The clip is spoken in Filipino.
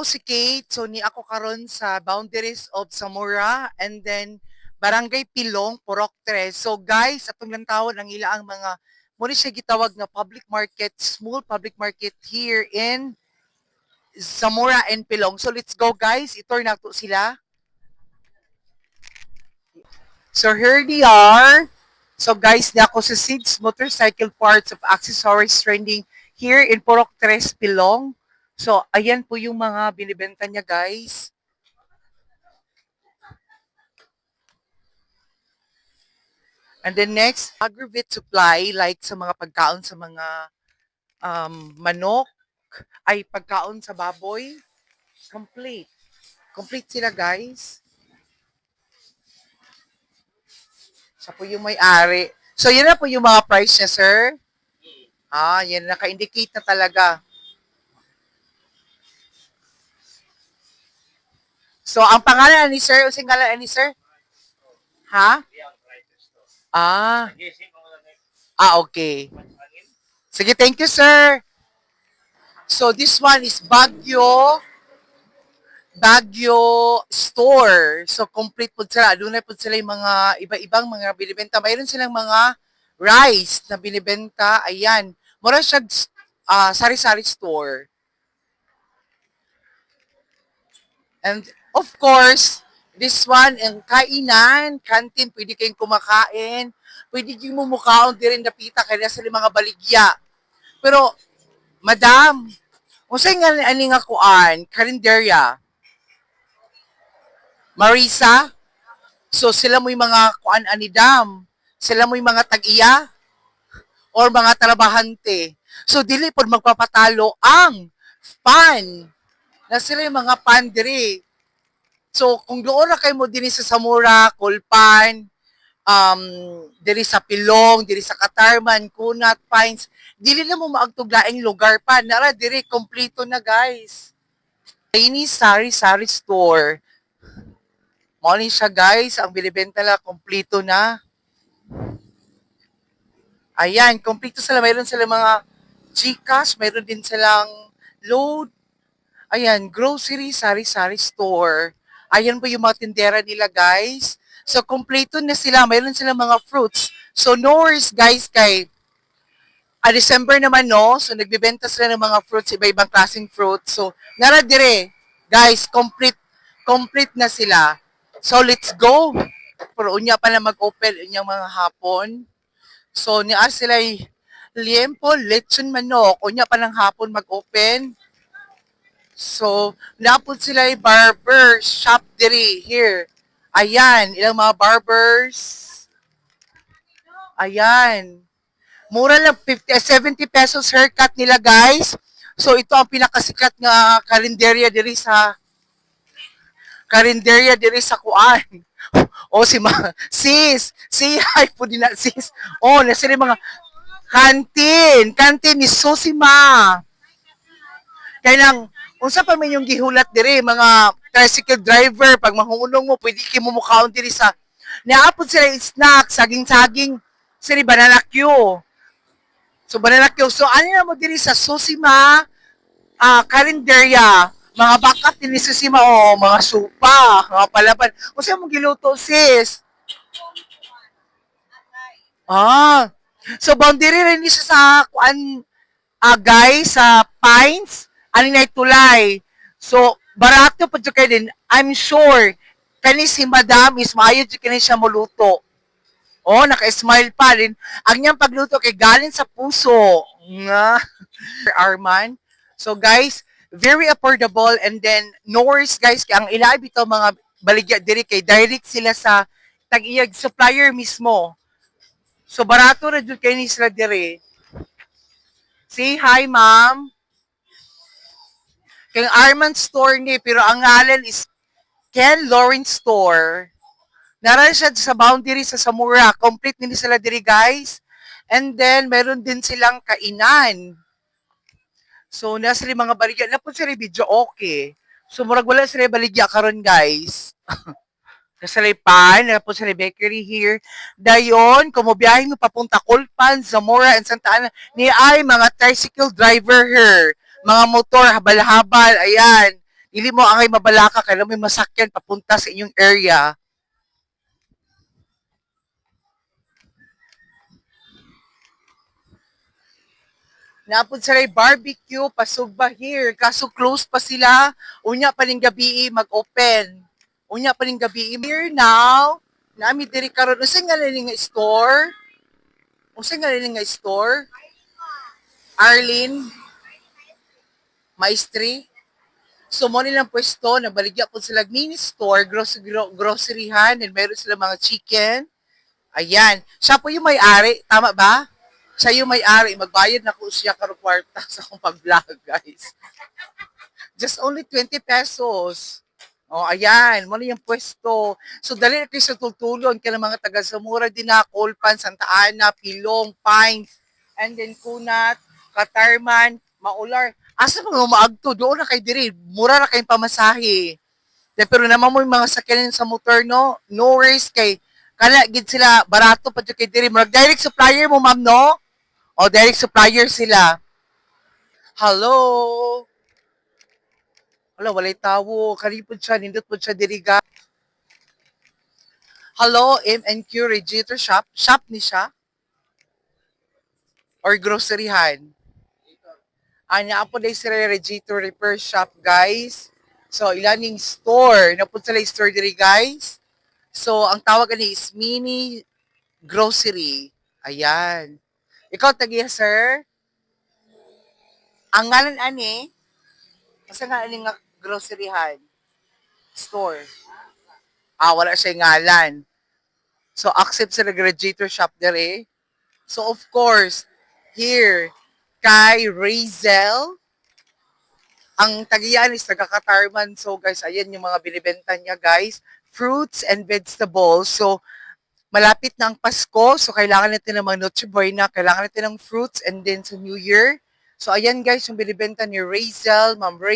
Ako si Kate, so ni ako karon sa boundaries of Zamora and then Barangay Pilong, Purok 3. So guys, atong lantawon ang ilaang mga muna siya gitawag na public market, small public market here in Zamora and Pilong. So let's go guys, itur na to sila. So here they are. So guys, na ako sa Sid's Motorcycle Parts of Accessories Trending here in Purok 3, Pilong. So ayan po yung mga binibenta niya guys. And then next, aggregate supply like sa mga pagkaon sa mga manok, ay pagkaon sa baboy, complete. Complete sila guys. Siya po yung may-ari. So yun na po yung mga price niya, sir. Yan naka-indicate na talaga. So ang pangalan ni sir, using ngalan ni sir? Ha? Ah. Okay. Sige, thank you, sir. So this one is Baguio store. So complete po sila. Doon po sila yung mga iba-ibang mga binibenta. Mayroon silang mga rice na binibenta. Ayan. Mura siya sari-sari store. And of course, this one, ang kainan, canteen, pwede kayong kumakain. Pwede kayong mumukaon din rin napita kaya sa mga baligya. Pero, madam, usay nga ani nga kuan, karinderya, Marisa, so sila mo yung mga kuan anidam, sila mo yung mga tag-iya, or mga trabahante. So, dili po magpapatalo ang pan, na sila yung mga pan diri. So, kung doon na kayo mo din sa Zamora, Kulpan, diri sa Pilong, diri sa Katarman, Kunat, Pines, dili na mo maagtuglaing lugar pa. Nara, diri, kompleto na guys. Rainy Sari Store. Morning siya guys, ang binibenta na, kompleto na. Ayan, kompleto sila. Mayroon sila mga Gcash, mayroon din silang load. Ayan, grocery, sari-sari store. Ayan po yung mga tindera nila, guys. So, kompleto na sila. Mayroon silang mga fruits. So, no worries, guys, kay December naman, no? So, nagbibenta sila ng mga fruits, iba-ibang klaseng fruits. So, nara dire, guys, complete na sila. So, let's go. Pero unya pa na mag-open unyang mga hapon. So, niya sila liempo, lechon manok. Unya pa ng hapon mag-open. So, napod sila yung barber shop diri here. Ayan, ilang mga barbers. Ayan. Mura lang 70 pesos haircut nila, guys. So, ito ang pinakasikat nga karinderya diri sa kuan. O si sis, si hi po din na sis. O, nasa mga kantin ni Susima. Kaya lang, unsa pa man yung gihulat diri mga tricycle driver pag mahunong mo pwede kay mo mukaon diri sa niapod sila snack saging-saging sila banana Q. So banana Q. So ano na mo diri sa Susima karinderya mga backup din ni Susima mga supa, mga palaban. Unsa mo giluto sis? Ah. So boundary rin ni sa kuan guys sa Pines ani na tulay. So barato pa jud kay din. I'm sure kani si Madam is maayo jud kini siya moluto. Oh, naka-smile pa rin. Ang niyang pagluto kay galing sa puso. Nga. Arman. So guys, very affordable and then no worries guys kay ang ilabi to mga baligya diri kay direct sila sa tag-iyag supplier mismo. So barato ra jud kay ni sila diri. Say hi, ma'am. Kay Arman store ni, pero ang ngalan is Ken Lawrence Store. Nara siya sa boundary sa Zamora. Complete nila sila diri, guys. And then, meron din silang kainan. So, nasa mga baligya. Napon sila video okay. So, murag wala sila baligya karon guys. Nasa pan, napon sila bakery here. Dayon, kung mo papunta Kulpan, Zamora, and Santa Ana, ni ay mga tricycle driver here. Mga motor, habal-habal, ayan. Dili mo angay mabalaka kay may masakyan papunta sa inyong area. Naapod sila barbecue, pasugba here. Kaso close pa sila. Unya pa ning gabi mag-open. Unya pa ning gabi here now. Nami diri karon usa nga nila nga store. Usa nga nila nga store. Arlene Maestri. So mo nilang pwesto, nabaligya po sila mini store, groceryhan, and meron sila mga chicken. Ayan. Siya po yung may-ari. Tama ba? Siya yung may-ari. Magbayad na ko siya karong kwarta sa akong pag-vlog, guys. Just only 20 pesos. Oh, ayan. Mo na yung pwesto. So, dali na kayo sa tutulon ka ng mga taga Zamora din na, Colpan, Santa Ana, Pilong, Pines, and then Kunat, Katarman, Maular. Asa mga umaagto? Doon na kayo diri. Mura na kayong pamasahe. Pero naman mo yung mga sakyanan sa motor, no? No worries kay kana gid sila barato pa kay diri. Mag direct supplier mo, ma'am, no? O direct supplier sila. Hello. Wala, walay tawo. Kalipod siya, nindot po siya diri ga. Hello, M&Q Radiator Shop. Shop ni siya? Or groceryhan? Anya po dahil sila radiator repair shop, guys. So, ilaning store. Napun sila yung store diri, guys. So, ang tawag ni is mini grocery. Ayan. Ikaw, tagiya, sir? Ang ngalan, ani? Kasi nga, ani nga groceryhan? Store. Ah, wala siya ngalan. So, accept sa graduator shop dere. So, of course, here, kay Razel, ang tagiyan is taga-Katarman. So, guys, ayan yung mga binibenta niya, guys. Fruits and vegetables. So, malapit na ang Pasko. So, kailangan natin ng mga Noche Buena. Kailangan natin ng fruits and then sa New Year. So, ayan, guys, yung binibenta ni Razel, Ma'am Ray.